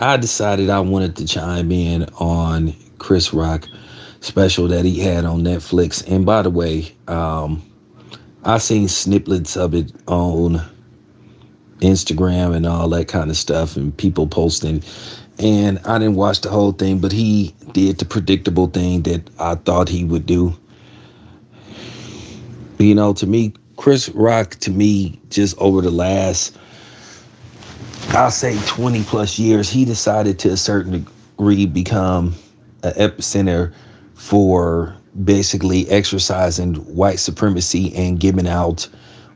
I decided I wanted to chime in on Chris Rock special that he had on Netflix. And by the way, I seen snippets of it on Instagram and all that kind of stuff, and people posting. And I didn't watch the whole thing, but he did the predictable thing that I thought he would do. To me, Chris Rock, to me, just over the last, I'll say 20 plus years, he decided to a certain degree become an epicenter for basically exercising white supremacy and giving out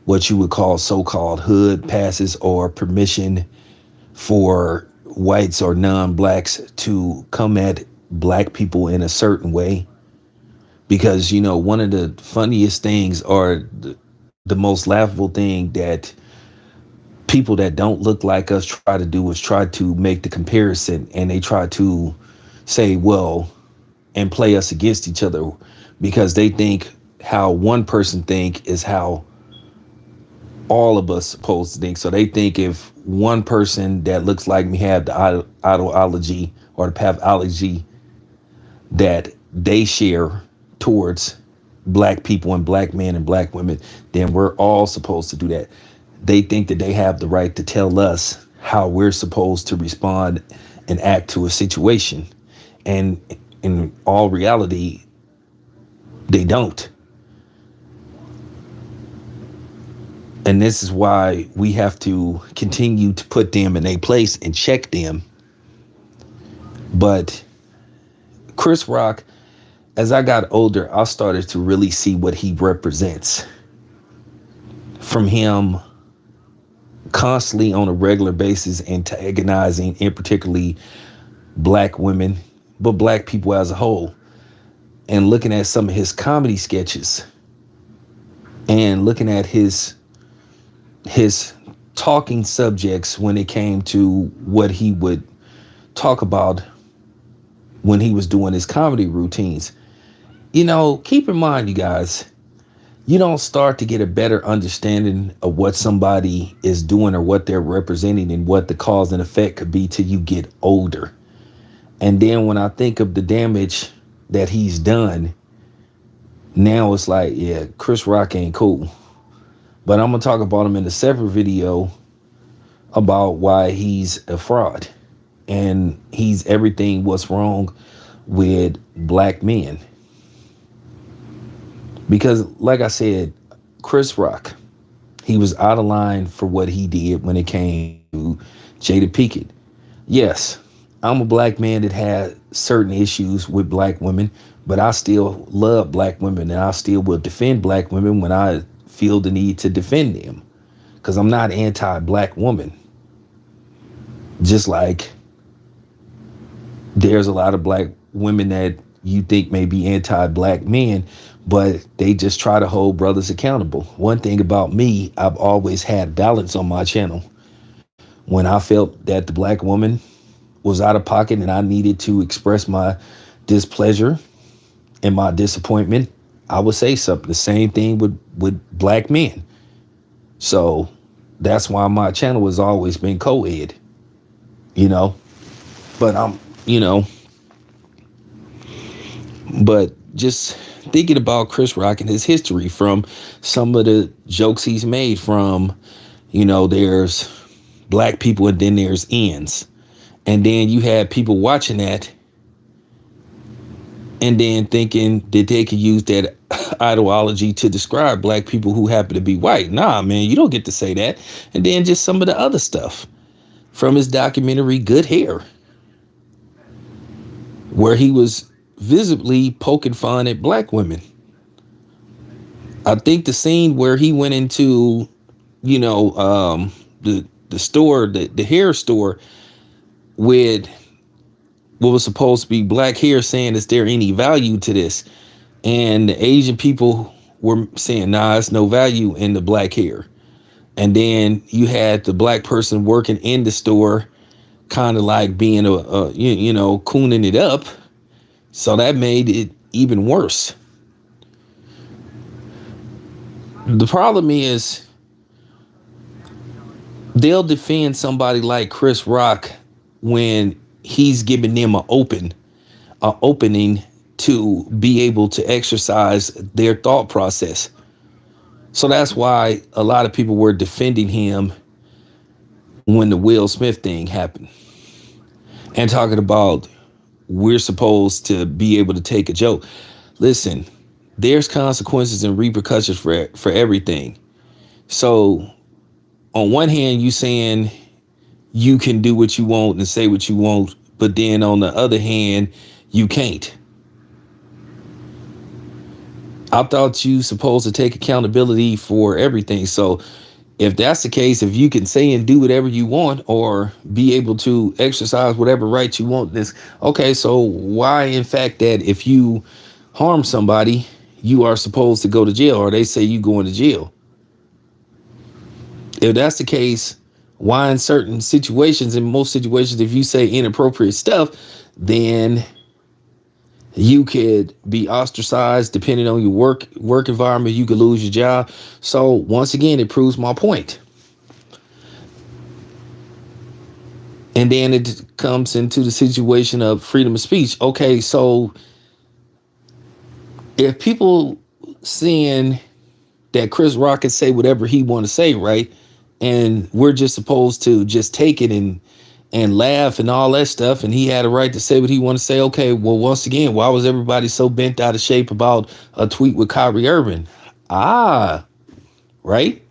what you would call so-called hood passes or permission for whites or non-blacks to come at black people in a certain way. Because one of the funniest things, or the most laughable thing that people that don't look like us try to do is try to make the comparison, and they try to say, well, and play us against each other, because they think how one person think is how all of us supposed to think. So they think if one person that looks like me have the ideology or the pathology that they share towards black people and black men and black women, then we're all supposed to do that. They think that they have the right to tell us how we're supposed to respond and act to a situation. And in all reality, they don't. And this is why we have to continue to put them in a place and check them. But Chris Rock, as I got older, I started to really see what he represents. From him constantly on a regular basis antagonizing, and particularly black women, but black people as a whole. And looking at some of his comedy sketches and looking at his talking subjects when it came to what he would talk about when he was doing his comedy routines. Keep in mind, you guys, you don't start to get a better understanding of what somebody is doing or what they're representing and what the cause and effect could be till you get older. And then when I think of the damage that he's done, now it's like, yeah, Chris Rock ain't cool. But I'm going to talk about him in a separate video about why he's a fraud. And he's everything what's wrong with black men. Because, like I said, Chris Rock, he was out of line for what he did when it came to Jada Pinkett. Yes, I'm a black man that had certain issues with black women, but I still love black women, and I still will defend black women when I feel the need to defend them, because I'm not anti-black woman. Just like there's a lot of black women that you think may be anti-black men, but they just try to hold brothers accountable. One thing about me, I've always had balance on my channel. When I felt that the black woman was out of pocket and I needed to express my displeasure and my disappointment, I would say something. The same thing with black men. So that's why my channel has always been co-ed, but but just thinking about Chris Rock and his history, from some of the jokes he's made, from, there's black people and then there's ends. And then you had people watching that and then thinking that they could use that ideology to describe black people who happen to be white. Nah, man, you don't get to say that. And then just some of the other stuff from his documentary, Good Hair, where he was visibly poking fun at black women. I think the scene where he went into, the store, the hair store, with what was supposed to be black hair, saying, is there any value to this? And the Asian people were saying, nah, it's no value in the black hair. And then you had the black person working in the store kind of like being cooning it up. So that made it even worse. The problem is they'll defend somebody like Chris Rock when he's giving them a opening to be able to exercise their thought process. So that's why a lot of people were defending him when the Will Smith thing happened and talking about we're supposed to be able to take a joke. Listen, there's consequences and repercussions for everything. So on one hand, you saying you can do what you want and say what you want, but then on the other hand, you can't. I thought you supposed to take accountability for everything. So if that's the case, if you can say and do whatever you want or be able to exercise whatever rights you want, this okay, so why in fact that if you harm somebody, you are supposed to go to jail, or they say you going to jail? If that's the case, why in certain situations, in most situations, if you say inappropriate stuff, then you could be ostracized depending on your work environment. You could lose your job. So once again, it proves my point. And then it comes into the situation of freedom of speech. Okay, so if people saying that Chris Rock can say whatever he want to say, right? And we're just supposed to just take it and laugh and all that stuff, and he had a right to say what he want to say. Okay, well, once again, why was everybody so bent out of shape about a tweet with Kyrie Irving? Right?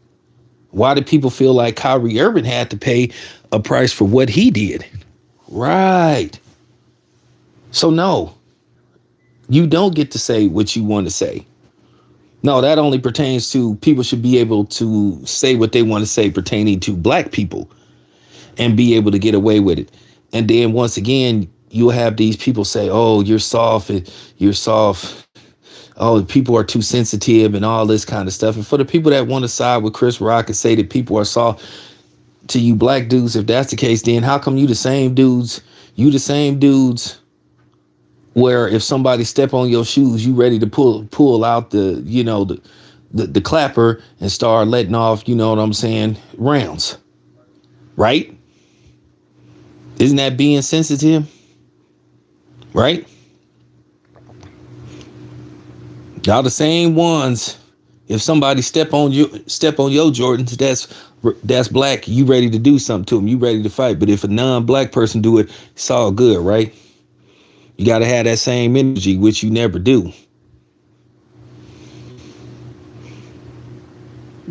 Why did people feel like Kyrie Irving had to pay a price for what he did? Right. So no, you don't get to say what you want to say. No, that only pertains to people should be able to say what they want to say pertaining to black people and be able to get away with it. And then once again, you'll have these people say, oh, you're soft. You're soft. Oh, people are too sensitive and all this kind of stuff. And for the people that want to side with Chris Rock and say that people are soft to you black dudes, if that's the case, then how come you the same dudes where if somebody step on your shoes, you ready to pull out the clapper and start letting off, you know what I'm saying, rounds, right? Isn't that being sensitive? Right? Y'all the same ones. If somebody step on your Jordans, that's black. You ready to do something to them? You ready to fight? But if a non-black person do it, it's all good, right? You got to have that same energy, which you never do.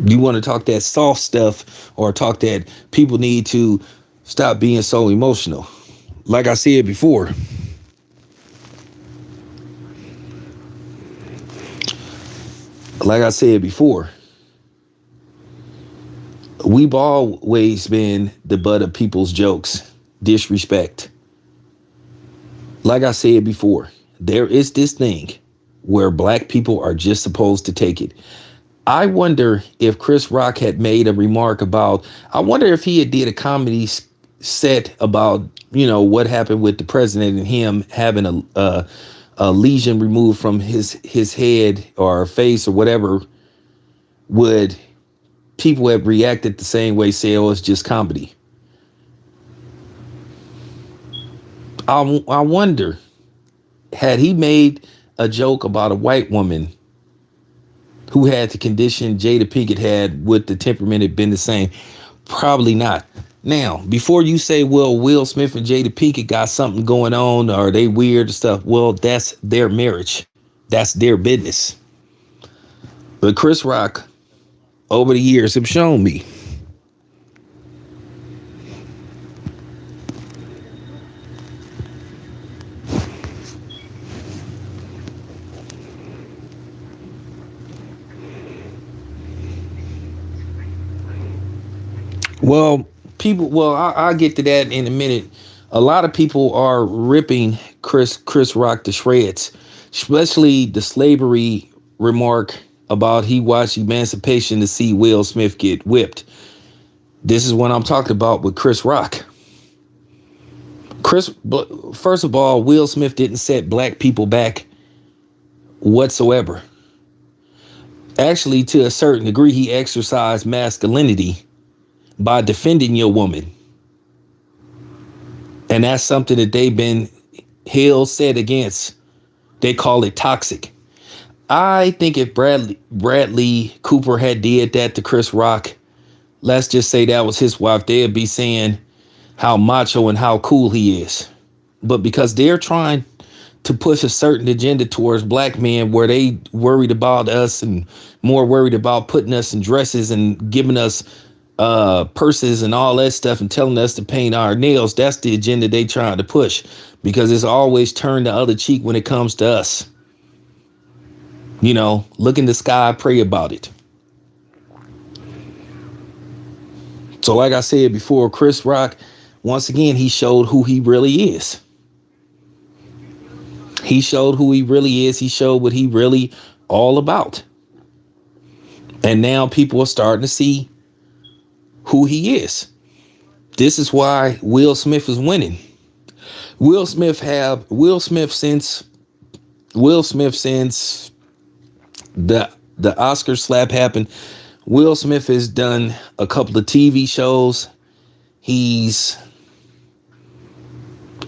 You want to talk that soft stuff or talk that people need to stop being so emotional. Like I said before, we've always been the butt of people's jokes, disrespect. Like I said before, there is this thing where black people are just supposed to take it. I wonder if Chris Rock had made a remark about, I wonder if he had did a comedy set about, you know, what happened with the president and him having a lesion removed from his head or face or whatever. Would people have reacted the same way, say, oh, it's just comedy? I wonder, had he made a joke about a white woman who had the condition Jada Pinkett had, would the temperament have been the same? Probably not. Now, before you say, well, Will Smith and Jada Pinkett got something going on, or they weird and stuff, well, that's their marriage. That's their business. But Chris Rock, over the years, have shown me I'll get to that in a minute. A lot of people are ripping Chris Rock to shreds, especially the slavery remark about he watched Emancipation to see Will Smith get whipped. This is what I'm talking about with Chris Rock. First of all, Will Smith didn't set black people back whatsoever. Actually, to a certain degree, he exercised masculinity by defending your woman And that's something that they've been hell set against. They call it toxic. I think if Bradley Cooper had did that to Chris Rock, let's just say that was his wife, they'd be saying how macho and how cool he is. But because they're trying to push a certain agenda towards black men where they worried about us and more worried about putting us in dresses and giving us purses and all that stuff and telling us to paint our nails, that's the agenda they trying to push, because it's always turned the other cheek when it comes to us. You know, look in the sky, pray about it. So like I said before, Chris Rock, once again, he showed who he really is. He showed who he really is. He showed what he really all about. And now people are starting to see who he is. This is why Will Smith is winning. Will Smith since the Oscar slap happened, Will Smith has done a couple of TV shows. He's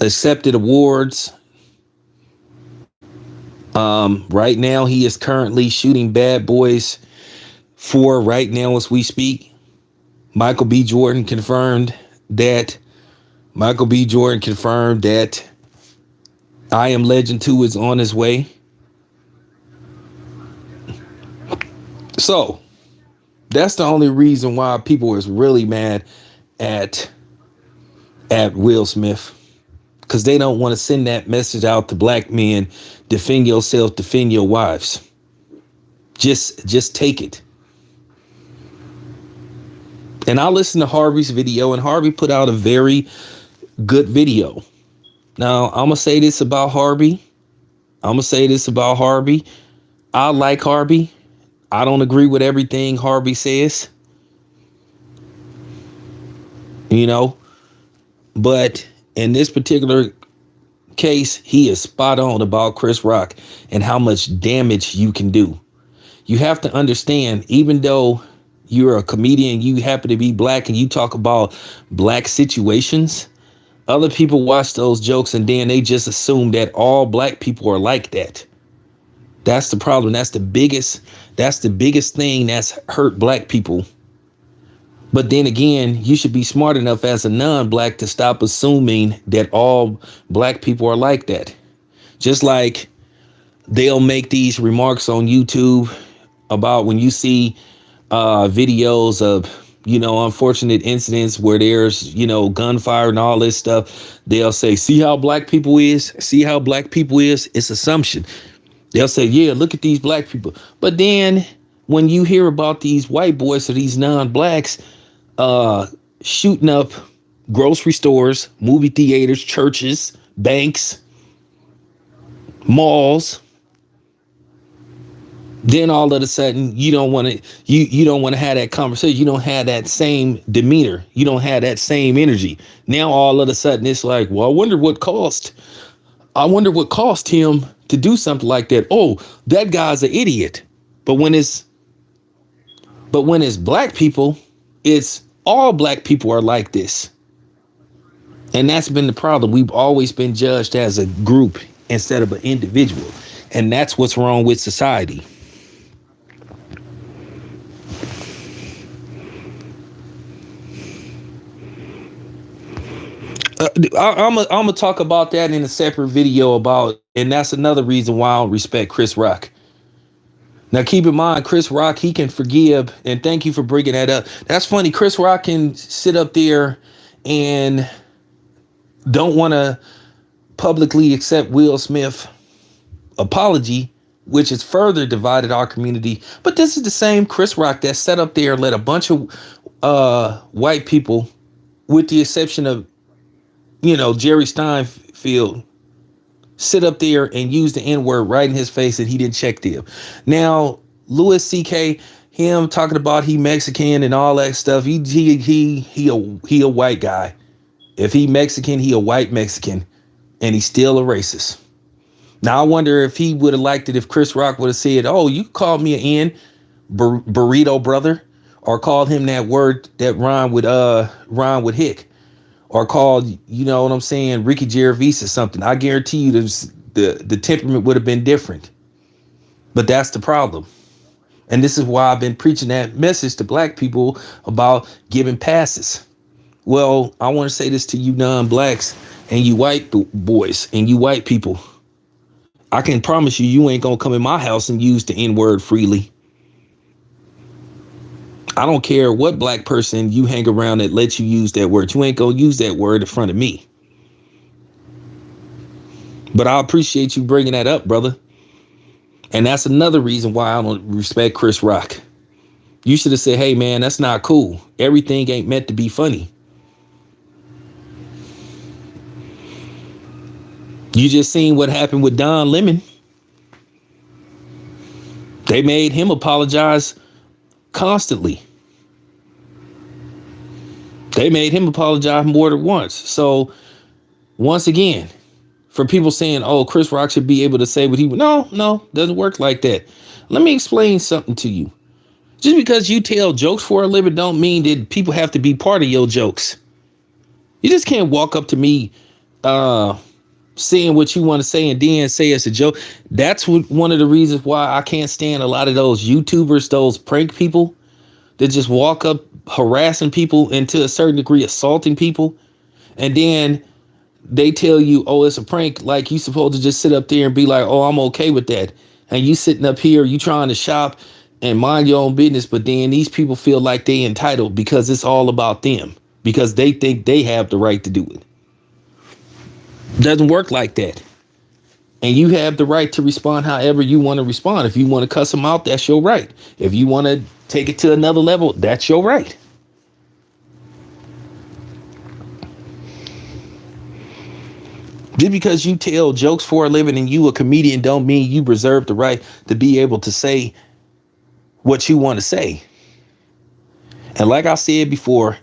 accepted awards. Right now, he is currently shooting Bad Boys 4 right now as we speak. Michael B. Jordan confirmed that I Am Legend 2 is on his way. So that's the only reason why people is really mad at Will Smith, because they don't want to send that message out to black men. Defend yourself, defend your wives. Just take it. And I listened to Harvey's video, and Harvey put out a very good video. Now, I'm going to say this about Harvey. I like Harvey. I don't agree with everything Harvey says. You know, but in this particular case, he is spot on about Chris Rock and how much damage you can do. You have to understand, even though you're a comedian, you happen to be black and you talk about black situations, other people watch those jokes and then they just assume that all black people are like that. That's the problem. That's the biggest thing that's hurt black people. But then again, you should be smart enough as a non-black to stop assuming that all black people are like that. Just like they'll make these remarks on YouTube about when you see videos of, you know, unfortunate incidents where there's, you know, gunfire and all this stuff. They'll say, see how black people is? It's assumption. They'll say, yeah, look at these black people. But then when you hear about these white boys or these non-blacks shooting up grocery stores, movie theaters, churches, banks, malls, then all of a sudden you don't want to have that conversation. You don't have that same demeanor. You don't have that same energy. Now all of a sudden it's like, well, I wonder what cost him to do something like that. Oh, that guy's an idiot. But when it's black people, it's all black people are like this. And that's been the problem. We've always been judged as a group instead of an individual. And that's what's wrong with society. I'm gonna talk about that in a separate video and that's another reason why I don't respect Chris Rock. Now, keep in mind, Chris Rock, he can forgive, and thank you for bringing that up. That's funny. Chris Rock can sit up there and don't want to publicly accept Will Smith apology, which has further divided our community. But this is the same Chris Rock that sat up there and let a bunch of white people, with the exception of, you know, Jerry Steinfeld, sit up there and use the N-word right in his face, and he didn't check them. Now, Louis C.K., him talking about he Mexican and all that stuff, he a white guy. If he Mexican, he a white Mexican, and he's still a racist. Now, I wonder if he would have liked it if Chris Rock would have said, oh, you called me an N, burrito brother, or called him that word that rhyme with hick. or called, you know what I'm saying, Ricky Gervais or something, I guarantee you the temperament would have been different. But that's the problem. And this is why I've been preaching that message to black people about giving passes. Well, I want to say this to you non-blacks and you white boys and you white people. I can promise you, you ain't going to come in my house and use the N-word freely. I don't care what black person you hang around that lets you use that word. You ain't going to use that word in front of me. But I appreciate you bringing that up, brother. And that's another reason why I don't respect Chris Rock. You should have said, hey, man, that's not cool. Everything ain't meant to be funny. You just seen what happened with Don Lemon. They made him apologize constantly. They made him apologize more than once. So once again, for people saying, oh, Chris Rock should be able to say what he would. No, doesn't work like that. Let me explain something to you. Just because you tell jokes for a living don't mean that people have to be part of your jokes. You just can't walk up to me saying what you want to say and then say it's a joke. That's one of the reasons why I can't stand a lot of those YouTubers, those prank people that just walk up harassing people and to a certain degree assaulting people. And then they tell you, oh, it's a prank. Like you supposed to just sit up there and be like, oh, I'm okay with that. And you sitting up here, you trying to shop and mind your own business. But then these people feel like they entitled because it's all about them, because they think they have the right to do it. Doesn't work like that. And you have the right to respond however you want to respond. If you want to cuss them out, that's your right. If you want to take it to another level, that's your right. Just because you tell jokes for a living and you a comedian don't mean you reserve the right to be able to say what you want to say. And like I said before,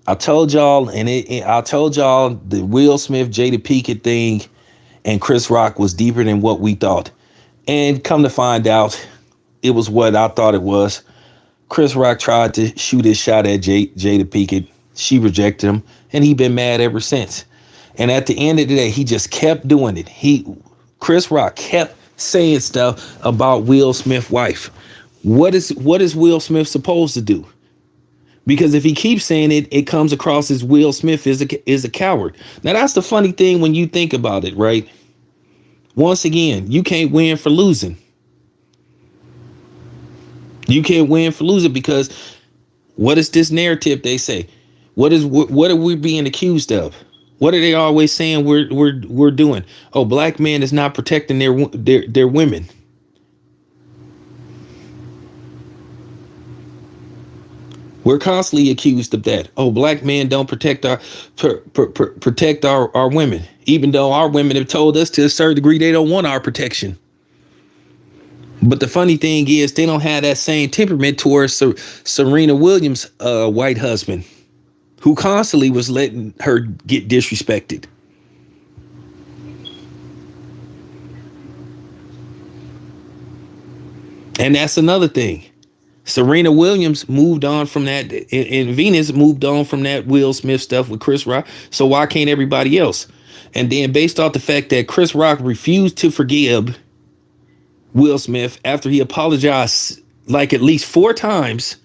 I told y'all, I told y'all the Will Smith, Jada Pinkett thing and Chris Rock was deeper than what we thought. And come to find out, it was what I thought it was. Chris Rock tried to shoot his shot at Jada Pinkett. She rejected him, and he been mad ever since. And at the end of the day, he just kept doing it. Chris Rock kept saying stuff about Will Smith's wife. What is Will Smith supposed to do? Because if he keeps saying it, it comes across as Will Smith is a coward. Now, that's the funny thing when you think about it, right? Once again, you can't win for losing. You can't win for losing because what is this narrative they say? What are we being accused of? What are they always saying we're doing? Oh, black men is not protecting their women. We're constantly accused of that. Oh, black men don't protect our women, even though our women have told us to a certain degree they don't want our protection. But the funny thing is they don't have that same temperament towards Serena Williams' white husband, who constantly was letting her get disrespected. And that's another thing. Serena Williams moved on from that, and Venus moved on from that Will Smith stuff with Chris Rock. So why can't everybody else? And then based off the fact that Chris Rock refused to forgive Will Smith after he apologized like at least 4 times,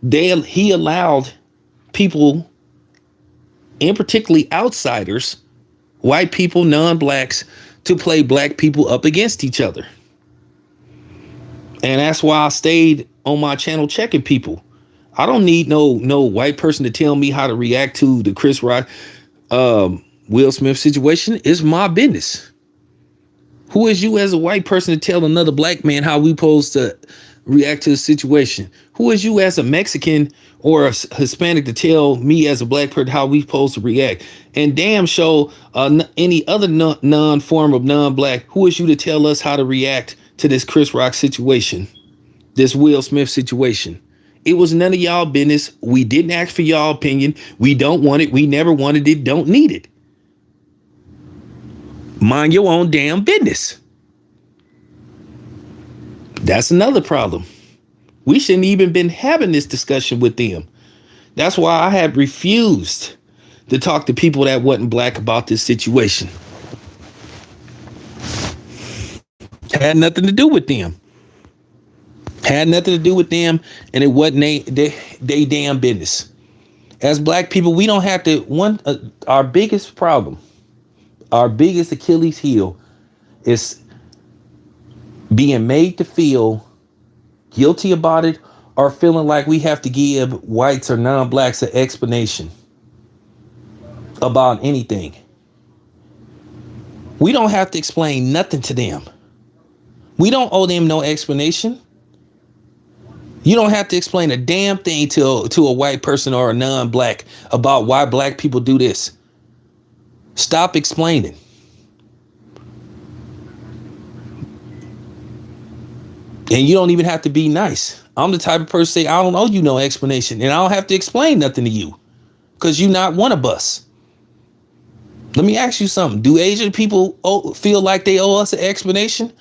he allowed people, and particularly outsiders, white people, non-blacks, to play black people up against each other. And that's why I stayed on my channel checking people. I don't need no white person to tell me how to react to the Chris Rock, Will Smith situation. It's my business. Who is you as a white person to tell another black man how we supposed to react to the situation? Who is you as a Mexican or a Hispanic to tell me as a black person how we supposed to react? And damn show any other non-form of non-black, who is you to tell us how to react to this Chris Rock situation, this Will Smith situation? It was none of y'all business. We didn't ask for y'all opinion. We don't want it. We never wanted it. Don't need it. Mind your own damn business. That's another problem. We shouldn't even been having this discussion with them. That's why I have refused to talk to people that wasn't black about this situation. Had nothing to do with them. Had nothing to do with them, and it wasn't they damn business. As black people, we don't have to. Our biggest problem, our biggest Achilles heel, is being made to feel guilty about it, or feeling like we have to give whites or non-blacks an explanation about anything. We don't have to explain nothing to them. We don't owe them no explanation. You don't have to explain a damn thing to a white person or a non-black about why black people do this. Stop explaining. And you don't even have to be nice. I'm the type of person say, I don't owe you no explanation, and I don't have to explain nothing to you because you're not one of us. Let me ask you something. Do Asian people feel like they owe us an explanation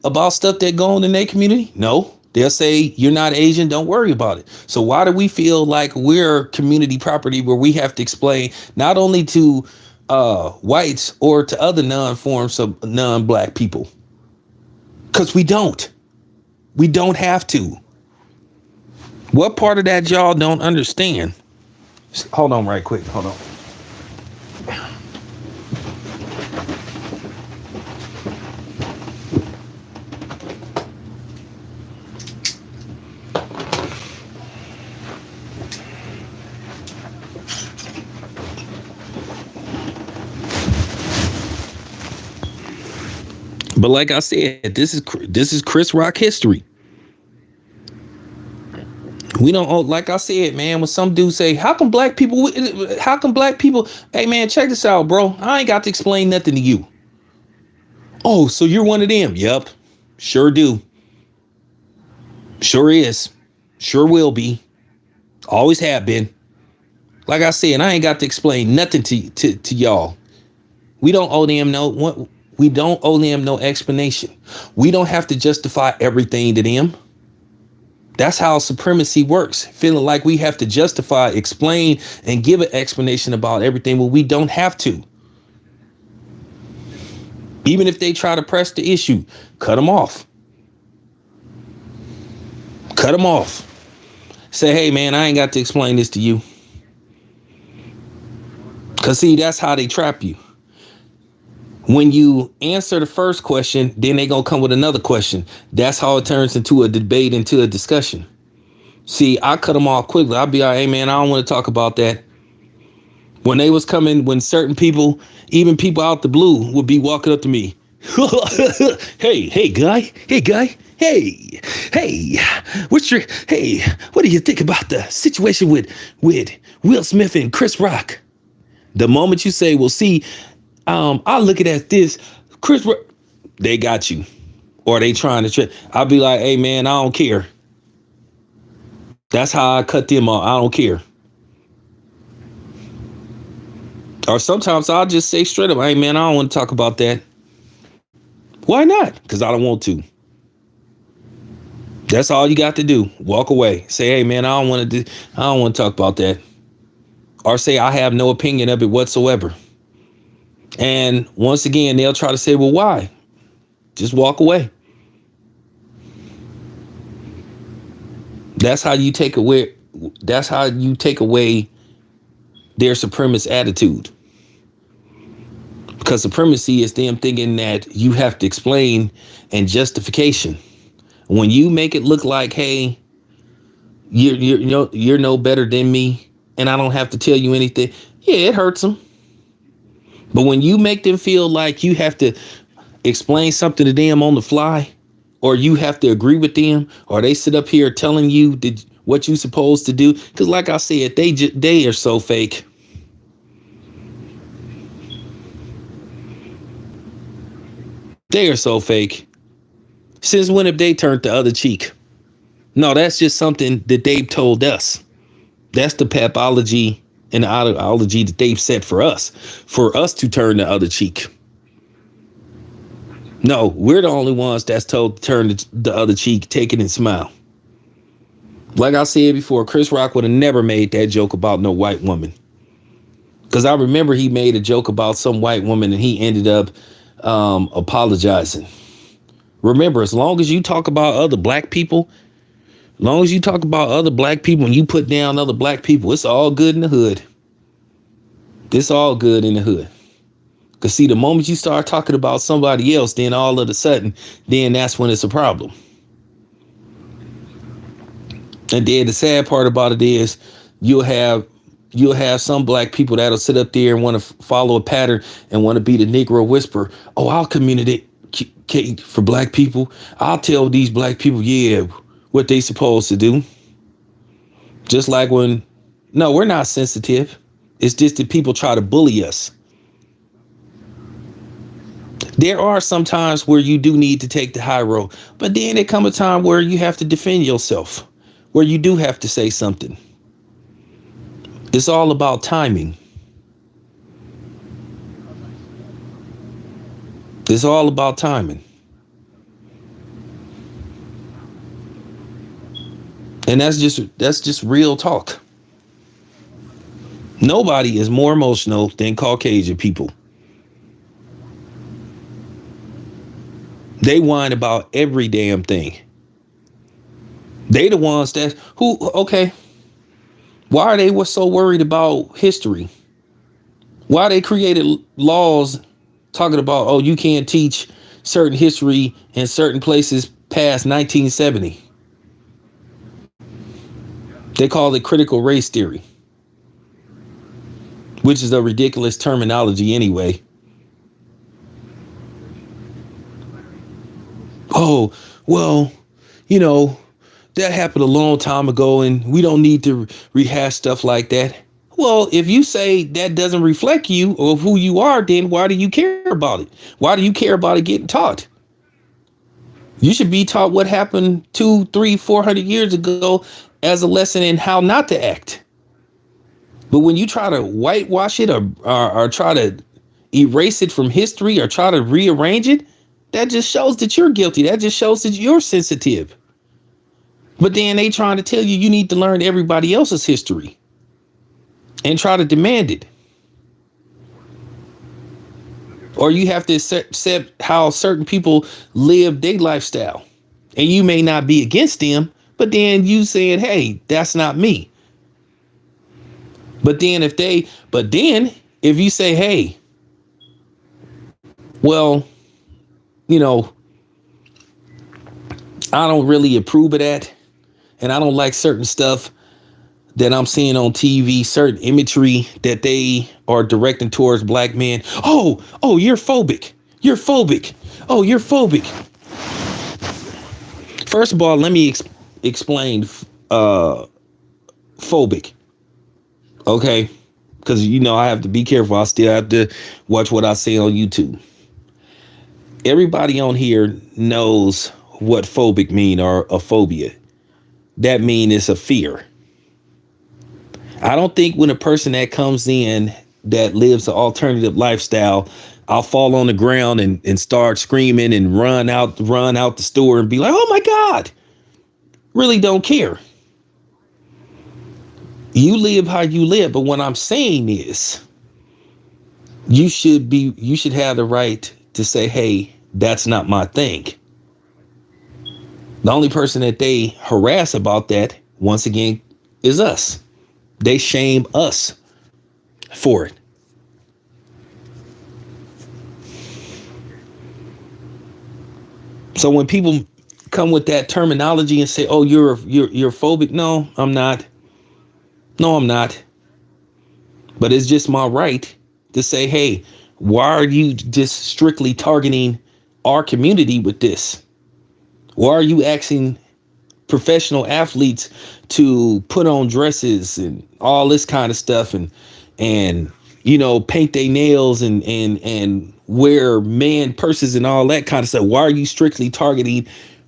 about stuff that go on in their community? No. They'll say, you're not Asian, don't worry about it. So why do we feel like we're community property where we have to explain not only to whites or to other non-forms of non-black people? Because we don't. We don't have to. What part of that y'all don't understand? Hold on right quick. Hold on. But like I said, this is Chris Rock history. We don't, like I said, man, when some dude say, how come black people, hey man, check this out, bro. I ain't got to explain nothing to you. Oh, so you're one of them. Yep. Sure do. Sure is. Sure will be. Always have been. Like I said, I ain't got to explain nothing to y'all. We don't owe them no explanation. We don't have to justify everything to them. That's how supremacy works. Feeling like we have to justify, explain, and give an explanation about everything when we don't have to. Even if they try to press the issue, cut them off. Cut them off. Say, hey, man, I ain't got to explain this to you. Because, see, that's how they trap you. When you answer the first question, then they gonna come with another question. That's how it turns into a debate, into a discussion. See, I cut them off quickly. I'll be like, hey, man, I don't want to talk about that. When they was coming, when certain people, even people out the blue, would be walking up to me. Hey, guy. Hey, what do you think about the situation with Will Smith and Chris Rock? The moment you say, well, see, I look at it as this, Chris Rock, they got you. Or they trying to trick. I'll be like, hey, man, I don't care. That's how I cut them off. I don't care. Or sometimes I'll just say straight up, hey, man, I don't want to talk about that. Why not? Because I don't want to. That's all you got to do. Walk away. Say, hey, man, I don't want to talk about that. Or say, I have no opinion of it whatsoever. And once again, they'll try to say, well, why? Just walk away. That's how you take away their supremacist attitude. Because supremacy is them thinking that you have to explain and justification. When you make it look like, hey, you're no better than me, and I don't have to tell you anything. Yeah, it hurts them. But when you make them feel like you have to explain something to them on the fly, or you have to agree with them, or they sit up here telling you what you're supposed to do, because like I said, they are so fake. They are so fake. Since when have they turned the other cheek? No, that's just something that they've told us. That's the pathology and the ideology that they've set for us to turn the other cheek. No, we're the only ones that's told to turn the other cheek, take it and smile. Like I said before, Chris Rock would have never made that joke about no white woman. Because I remember he made a joke about some white woman and he ended up apologizing. Remember, as long as you talk about other black people, long as you talk about other black people and you put down other black people, it's all good in the hood. It's all good in the hood. Because see, the moment you start talking about somebody else, then all of a sudden, then that's when it's a problem. And then the sad part about it is you'll have some black people that'll sit up there and want to follow a pattern and want to be the Negro whisperer. Oh, I'll communicate for black people. I'll tell these black people, yeah, what they supposed to do. Just like when, no, we're not sensitive. It's just that people try to bully us. There are some times where you do need to take the high road, but then there comes a time where you have to defend yourself, where you do have to say something. It's all about timing. It's all about timing. And that's just real talk. Nobody is more emotional than Caucasian people. They whine about every damn thing. They the ones that okay. Why are they so worried about history? Why they created laws talking about, oh, you can't teach certain history in certain places past 1970. They call it critical race theory, which is a ridiculous terminology anyway. Oh, well, that happened a long time ago and we don't need to rehash stuff like that. Well, if you say that doesn't reflect you or who you are, then why do you care about it? Why do you care about it getting taught? You should be taught what happened 200, 300, 400 years ago as a lesson in how not to act. But when you try to whitewash it or try to erase it from history or try to rearrange it, that just shows that you're guilty. That just shows that you're sensitive. But then they trying to tell you need to learn everybody else's history and try to demand it. Or you have to accept how certain people live their lifestyle. And you may not be against them, but then you saying, hey, that's not me. But then if you say, hey, well, I don't really approve of that. And I don't like certain stuff that I'm seeing on TV, certain imagery that they are directing towards black men. Oh, you're phobic. You're phobic. Oh, you're phobic. First of all, let me explain phobic. Okay? Because, I have to be careful. I still have to watch what I say on YouTube. Everybody on here knows what phobic mean or a phobia. That mean it's a fear. I don't think when a person that comes in that lives an alternative lifestyle, I'll fall on the ground and start screaming and run out the store and be like, oh my God, really don't care. You live how you live. But what I'm saying is you should have the right to say, hey, that's not my thing. The only person that they harass about that, once again, is us. They shame us for it. So when people come with that terminology and say, oh, you're phobic. No, I'm not. No, I'm not. But it's just my right to say, hey, why are you just strictly targeting our community with this? Why are you asking professional athletes to put on dresses and all this kind of stuff and paint their nails and wear man purses and all that kind of stuff? Why are you strictly targeting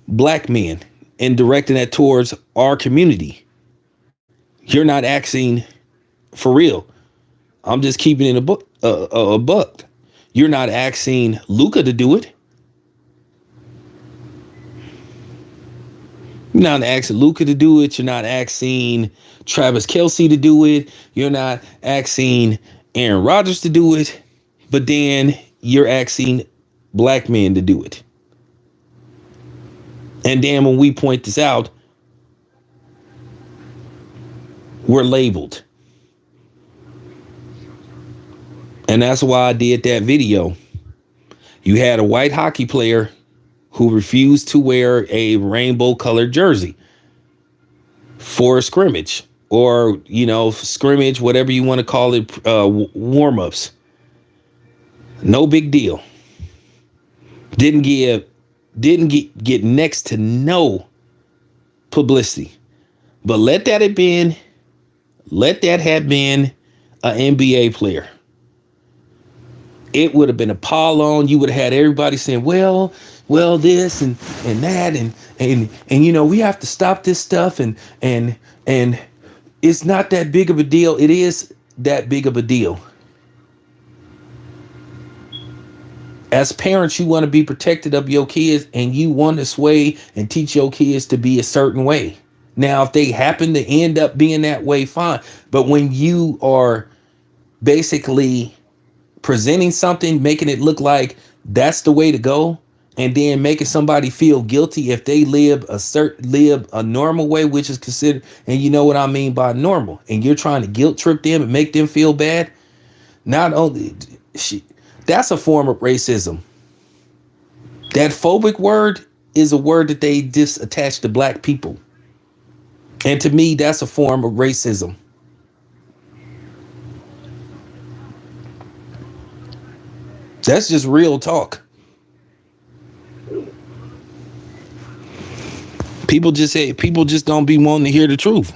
black men and directing that towards our community? You're not asking for real. I'm just keeping it a buck. You're not asking Luka to do it. You're not asking Luka to do it. You're not asking Travis Kelce to do it. You're not asking Aaron Rodgers to do it, but then you're asking black men to do it. And then when we point this out, we're labeled. And that's why I did that video. You had a white hockey player who refused to wear a rainbow colored jersey for a scrimmage, or, scrimmage, whatever you want to call it, warm-ups. No big deal. Didn't get next to no publicity. But let that have been an NBA player. It would have been a pile on. You would have had everybody saying, well, this and that, and we have to stop this stuff, and it's not that big of a deal. It is that big of a deal. As parents, you want to be protected of your kids, and you want to sway and teach your kids to be a certain way. Now, if they happen to end up being that way, fine. But when you are basically presenting something, making it look like that's the way to go, and then making somebody feel guilty if they live a normal way, which is considered, and you know what I mean by normal, and you're trying to guilt trip them and make them feel bad. Not only that's a form of racism. That phobic word is a word that they just attach to black people. And to me, that's a form of racism. That's just real talk. People just don't be wanting to hear the truth.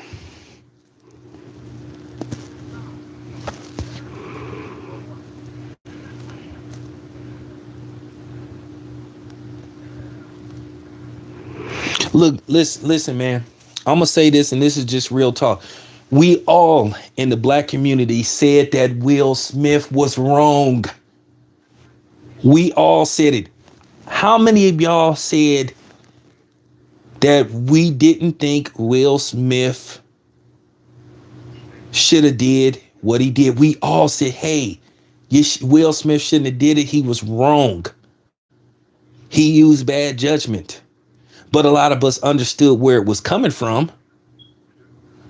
Look, listen, man. I'm gonna say this, and this is just real talk. We all in the black community said that Will Smith was wrong. We all said it. How many of y'all said that we didn't think Will Smith should have did what he did? We all said, hey, Will Smith shouldn't have did it. He was wrong. He used bad judgment. But a lot of us understood where it was coming from.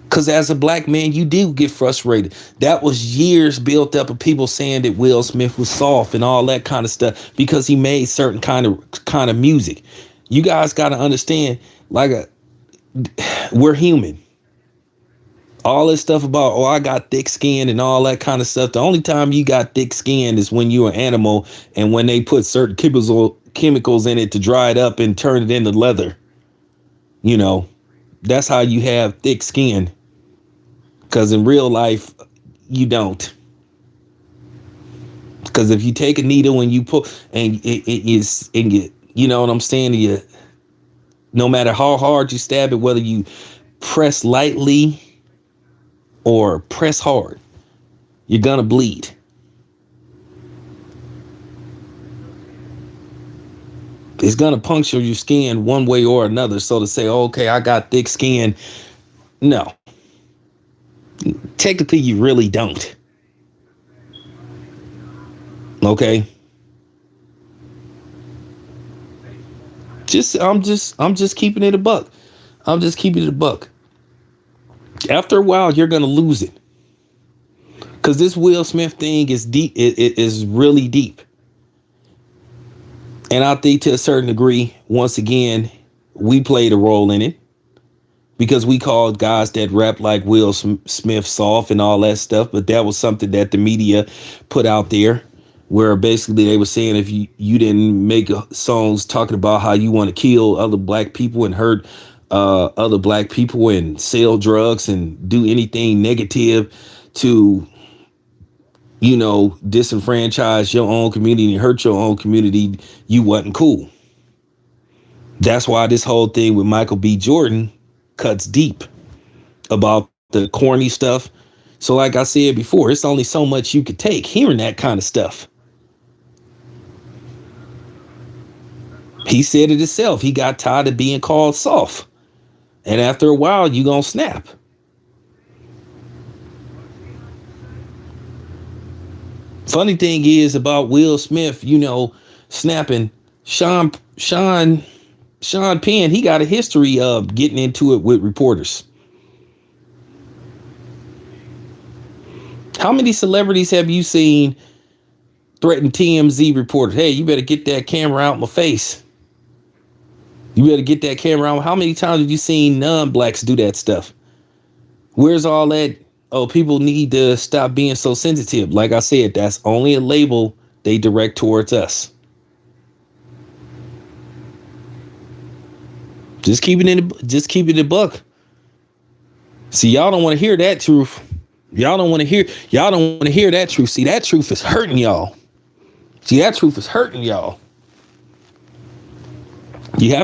Because as a black man, you do get frustrated. That was years built up of people saying that Will Smith was soft and all that kind of stuff because he made certain kind of music. You guys got to understand, we're human. All this stuff about, I got thick skin and all that kind of stuff. The only time you got thick skin is when you're an animal and when they put certain chemicals in it to dry it up and turn it into leather. That's how you have thick skin. Because in real life, you don't. Because if you take a needle and you pull, and it is, and you know what I'm saying? No matter how hard you stab it, whether you press lightly or press hard, you're gonna bleed. It's gonna puncture your skin one way or another. So to say, okay, I got thick skin, no. Technically, you really don't. Okay. I'm just keeping it a buck. I'm just keeping it a buck. After a while, you're gonna lose it. Because this Will Smith thing is deep. It is really deep. And I think to a certain degree, once again, we played a role in it. Because we called guys that rap like Will Smith soft and all that stuff. But that was something that the media put out there, where basically they were saying if you didn't make songs talking about how you want to kill other black people and hurt other black people and sell drugs and do anything negative to, disenfranchise your own community and hurt your own community, you wasn't cool. That's why this whole thing with Michael B. Jordan cuts deep about the corny stuff. So like I said before, it's only so much you could take hearing that kind of stuff. He said it himself. He got tired of being called soft. And after a while, you gonna snap. Funny thing is about Will Smith, snapping Sean Penn, he got a history of getting into it with reporters. How many celebrities have you seen threaten TMZ reporters? Hey, you better get that camera out my face. You better get that camera out. How many times have you seen non-blacks do that stuff? Where's all that? Oh, people need to stop being so sensitive. Like I said, that's only a label they direct towards us. Just keep it a buck. See, y'all don't want to hear that truth. Y'all don't want to hear that truth. See, that truth is hurting y'all. You have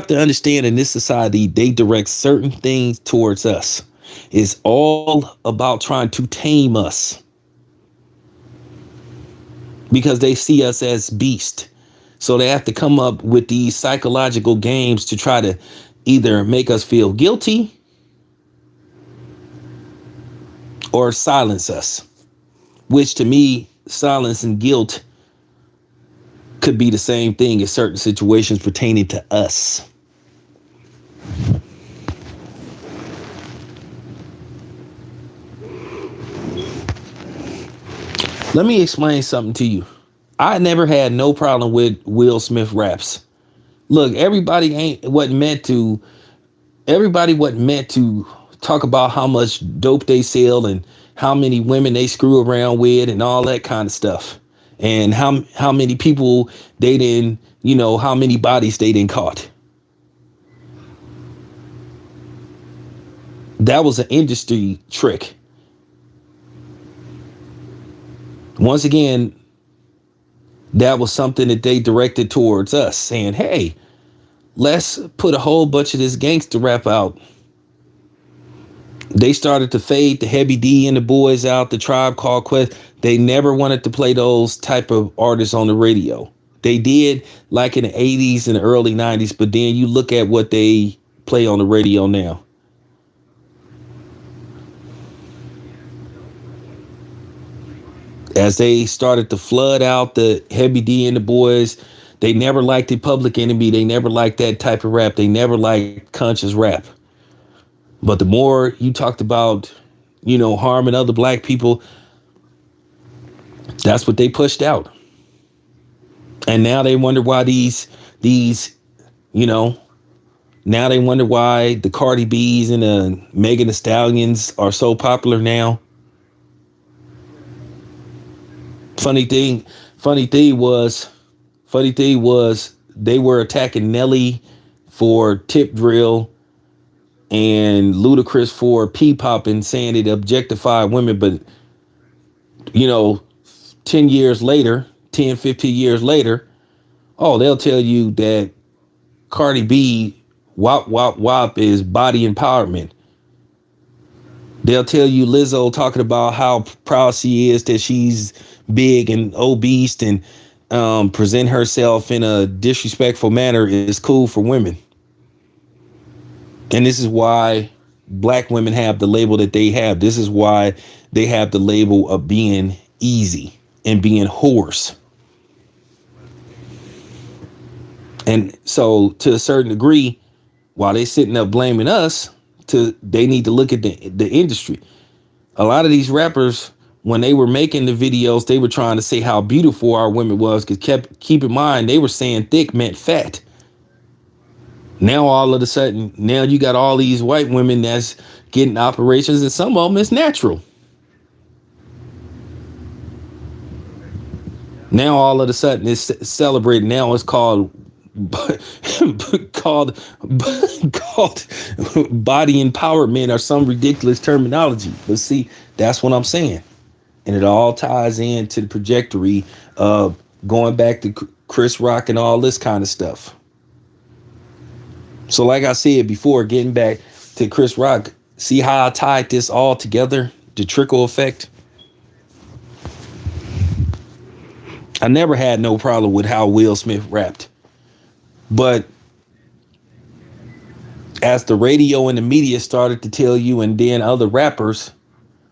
to understand, in this society, they direct certain things towards us. It's all about trying to tame us because they see us as beasts. So they have to come up with these psychological games to try to either make us feel guilty or silence us, which to me, silence and guilt could be the same thing in certain situations pertaining to us. Let me explain something to you. I never had no problem with Will Smith raps. Look, everybody wasn't meant to talk about how much dope they sell and how many women they screw around with and all that kind of stuff. And how many people they didn't, how many bodies they didn't caught. That was an industry trick. Once again, that was something that they directed towards us, saying, hey, let's put a whole bunch of this gangster rap out. They started to fade the Heavy D and the boys out, the Tribe Called Quest. They never wanted to play those type of artists on the radio. They did like in the 80s and the early 90s, but then you look at what they play on the radio now. As they started to flood out the Heavy D and the boys, they never liked the Public Enemy. They never liked that type of rap. They never liked conscious rap. But the more you talked about, harming other black people, that's what they pushed out. And now they wonder why now they wonder why the Cardi B's and the Megan Thee Stallions are so popular now. Funny thing was they were attacking Nelly for Tip Drill and Ludacris for P-Poppin', saying it objectified women. But, 15 years later, they'll tell you that Cardi B, WAP is body empowerment. They'll tell you Lizzo talking about how proud she is that she's big and obese and present herself in a disrespectful manner is cool for women. And this is why black women have the label that they have. This is why they have the label of being easy and being whores. And so to a certain degree, while they sitting up blaming us, they need to look at the industry. A lot of these rappers, when they were making the videos, they were trying to say how beautiful our women was. Because keep in mind, they were saying thick meant fat. Now all of a sudden, now you got all these white women that's getting operations, and some of them is natural. Now all of a sudden it's celebrated. Now it's called called body empowerment or some ridiculous terminology. But see, that's what I'm saying. And it all ties into the trajectory of going back to Chris Rock and all this kind of stuff. So like I said before, getting back to Chris Rock, see how I tied this all together, the trickle effect? I never had no problem with how Will Smith rapped. But as the radio and the media started to tell you, and then other rappers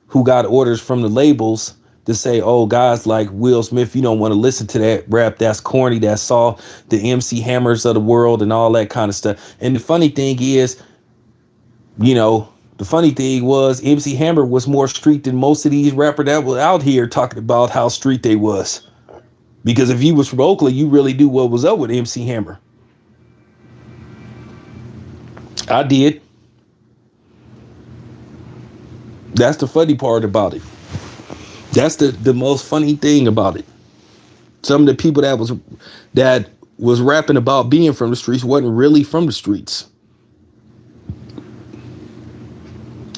who got orders from the labels to say, oh, guys like Will Smith, you don't want to listen to that rap. That's corny. That's soft. The MC Hammers of the world and all that kind of stuff. And the funny thing is, you know, the funny thing was MC Hammer was more street than most of these rappers that were out here talking about how street they was. Because if you was from Oakland, you really knew what was up with MC Hammer. I did. That's the funny part about it. That's the most funny thing about it. Some of the people that was rapping about being from the streets wasn't really from the streets.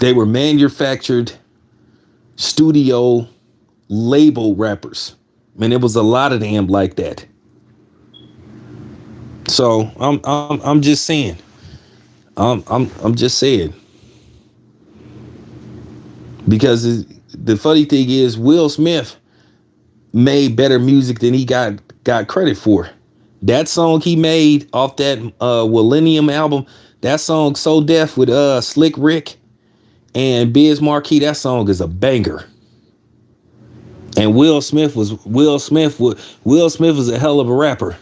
They were manufactured studio label rappers. And it was a lot of them like that. So I'm just saying. I'm just saying. Because the funny thing is, Will Smith made better music than he got credit for. That song he made off that Millennium album, that song So Deaf with Slick Rick and Biz Markie, that song is a banger. And Will Smith was a hell of a rapper.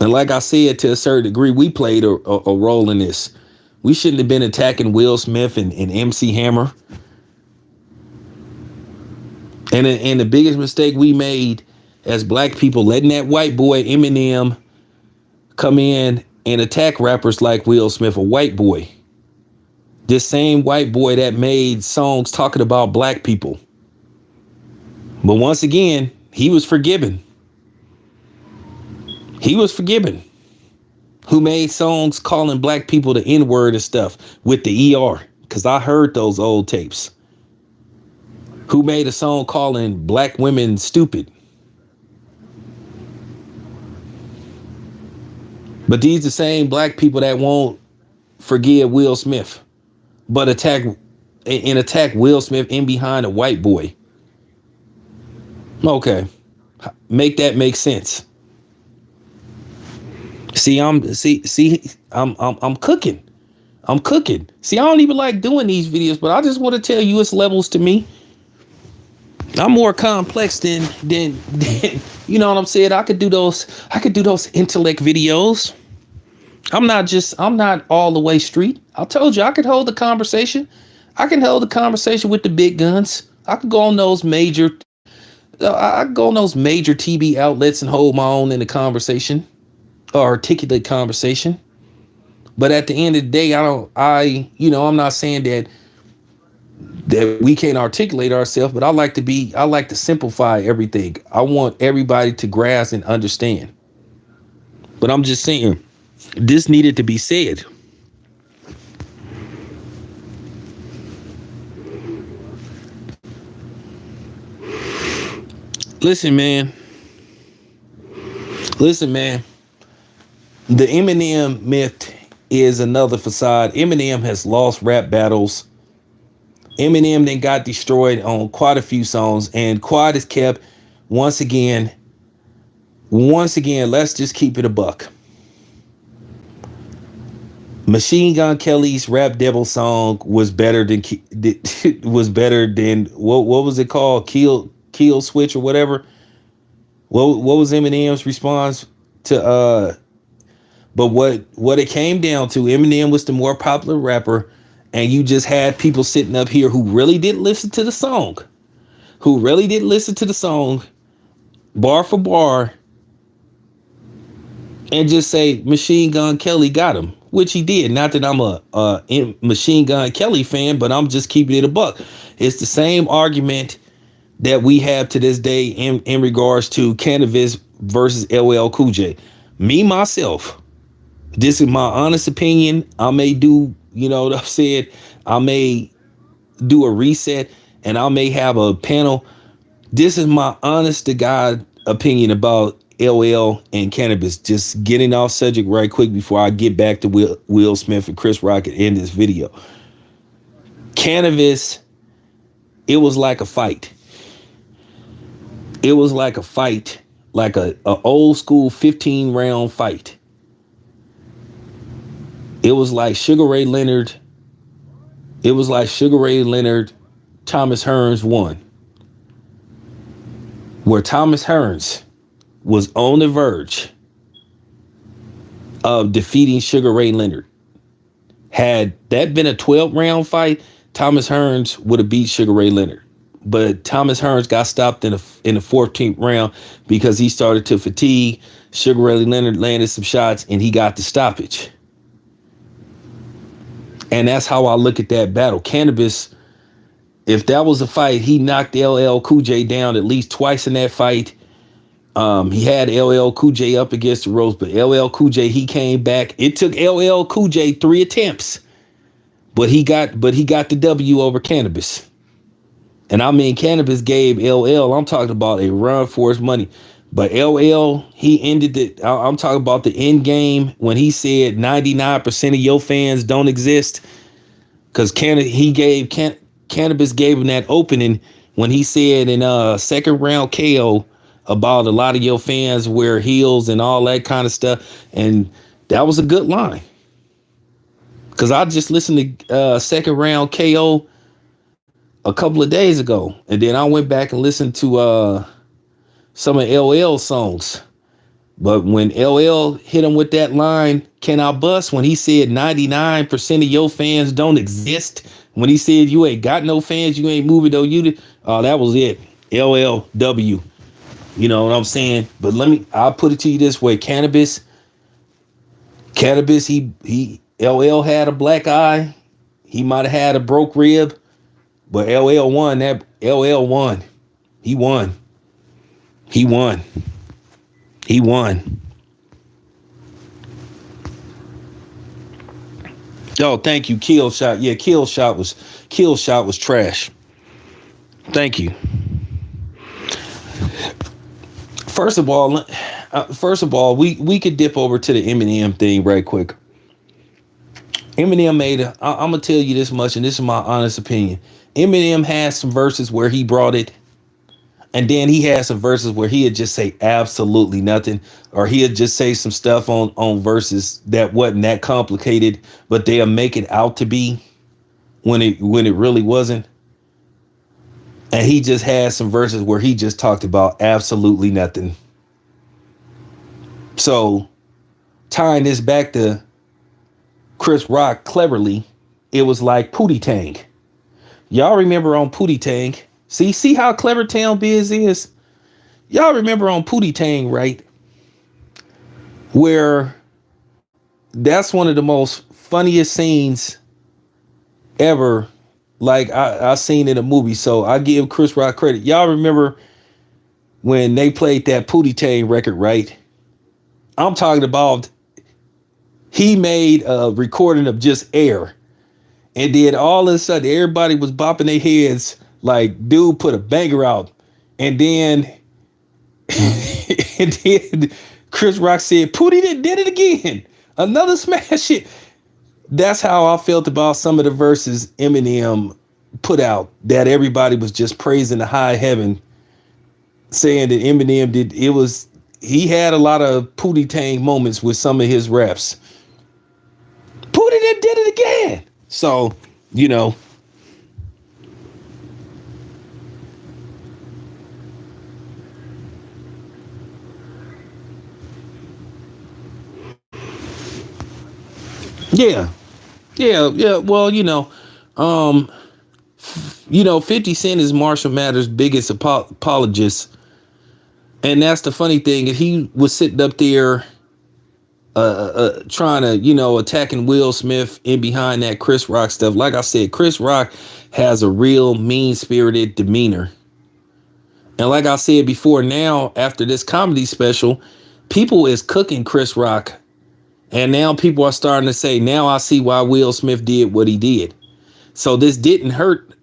And like I said, to a certain degree, we played a role in this. We shouldn't have been attacking Will Smith and MC Hammer. And the biggest mistake we made as black people, letting that white boy Eminem come in and attack rappers like Will Smith, a white boy. This same white boy that made songs talking about black people. But once again, he was forgiven. He was forgiven. Who made songs calling black people the N-word and stuff with the ER. Because I heard those old tapes. Who made a song calling black women stupid. But these the same black people that won't forgive Will Smith. But attack Will Smith in behind a white boy. Okay. Make that make sense. See, I'm cooking. I'm cooking. See, I don't even like doing these videos, but I just want to tell you it's levels to me. I'm more complex than you know what I'm saying? I could do those intellect videos. I'm not all the way street. I told you I could hold the conversation. I can hold the conversation with the big guns. I could go on those major TV outlets and hold my own in the conversation. Or articulate conversation. But at the end of the day, I'm not saying that we can't articulate ourselves, but I like to simplify everything. I want everybody to grasp and understand. But I'm just saying, this needed to be said. Listen, man. The Eminem myth is another facade. Eminem has lost rap battles. Eminem then got destroyed on quite a few songs, and Quad is kept. Once again, let's just keep it a buck. Machine Gun Kelly's Rap Devil song was better than what was it called? Kill Switch or whatever. What was Eminem's response to But what it came down to, Eminem was the more popular rapper, and you just had people sitting up here who really didn't listen to the song, bar for bar, and just say Machine Gun Kelly got him, which he did. Not that I'm a Machine Gun Kelly fan, but I'm just keeping it a buck. It's the same argument that we have to this day in regards to Canibus versus LL Cool J. Me, myself, this is my honest opinion. I may do, you know what I've said, I may do a reset and I may have a panel. This is my honest to God opinion about LL and Canibus. Just getting off subject right quick before I get back to Will Smith and Chris Rock and end this video. Canibus, it was like a fight. It was like a fight, like a old school 15 round fight. It was like Sugar Ray Leonard It was like Sugar Ray Leonard, Thomas Hearns won, where Thomas Hearns was on the verge of defeating Sugar Ray Leonard. Had that been a 12-round fight, Thomas Hearns would have beat Sugar Ray Leonard. But Thomas Hearns got stopped in the 14th round because he started to fatigue. Sugar Ray Leonard landed some shots and he got the stoppage. And that's how I look at that battle. Cannabis, if that was a fight, he knocked LL Cool J down at least twice in that fight. He had LL Cool J up against the ropes, but LL Cool J, he came back. It took LL Cool J 3 attempts, but he got the W over Cannabis. And I mean, Cannabis gave LL, I'm talking about a run for his money. But LL, he ended it. I'm talking about the end game when he said 99% of your fans don't exist. Because Cannabis gave him that opening when he said in second round KO about a lot of your fans wear heels and all that kind of stuff. And that was a good line. Because I just listened to second round KO a couple of days ago. And then I went back and listened to some of LL songs. But when LL hit him with that line, "Can I bust?" when he said 99% of your fans don't exist, when he said you ain't got no fans, you ain't moving though, that was it. LLW. You know what I'm saying? But I'll put it to you this way. Cannabis, LL had a black eye. He might have had a broke rib, but LL won. LL won. He won. He won. He won. Oh, thank you. Kill shot. Yeah, kill shot was trash. Thank you. First of all, we could dip over to the Eminem thing right quick. Eminem I'm gonna tell you this much, and this is my honest opinion. Eminem has some verses where he brought it, and then he had some verses where he'd just say absolutely nothing, or he'd just say some stuff on verses that wasn't that complicated, but they'll make it out to be when it really wasn't. And he just had some verses where he just talked about absolutely nothing. So tying this back to Chris Rock cleverly, it was like Pootie Tang. Y'all remember on Pootie Tang? See how clever Town Biz is? Y'all remember on Pootie Tang, right? Where that's one of the most funniest scenes ever. Like I seen in a movie. So I give Chris Rock credit. Y'all remember when they played that Pootie Tang record, right? I'm talking about he made a recording of just air. And then all of a sudden, everybody was bopping their heads like, dude put a banger out. And then, Chris Rock said, Pootie did it again. Another smash hit. That's how I felt about some of the verses Eminem put out, that everybody was just praising the high heaven, saying that Eminem he had a lot of Pootie Tang moments with some of his raps. Pootie did it again. So, you know. Yeah. Well, 50 Cent is Marshall Mathers' biggest apologist. And that's the funny thing. He was sitting up there trying to, attacking Will Smith in behind that Chris Rock stuff. Like I said, Chris Rock has a real mean-spirited demeanor. And like I said before, now, after this comedy special, people is cooking Chris Rock. And now people are starting to say, now I see why Will Smith did what he did. So this didn't hurt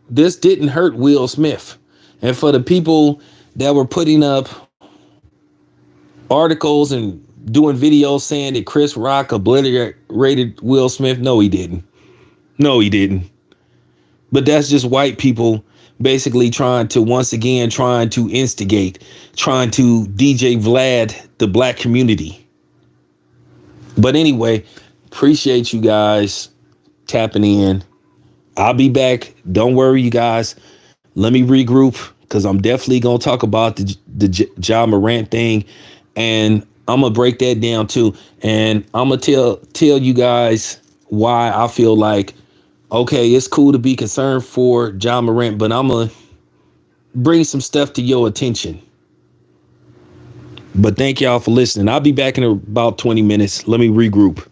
Will Smith. And for the people that were putting up articles and doing videos saying that Chris Rock obliterated Will Smith, no, he didn't. But that's just white people basically trying to instigate, trying to DJ Vlad the black community. But anyway, appreciate you guys tapping in. I'll be back. Don't worry, you guys. Let me regroup because I'm definitely gonna talk about the Ja Morant thing, and I'm gonna break that down too. And I'm gonna tell you guys why I feel like okay, it's cool to be concerned for Ja Morant, but I'm gonna bring some stuff to your attention. But thank y'all for listening. I'll be back in about 20 minutes. Let me regroup.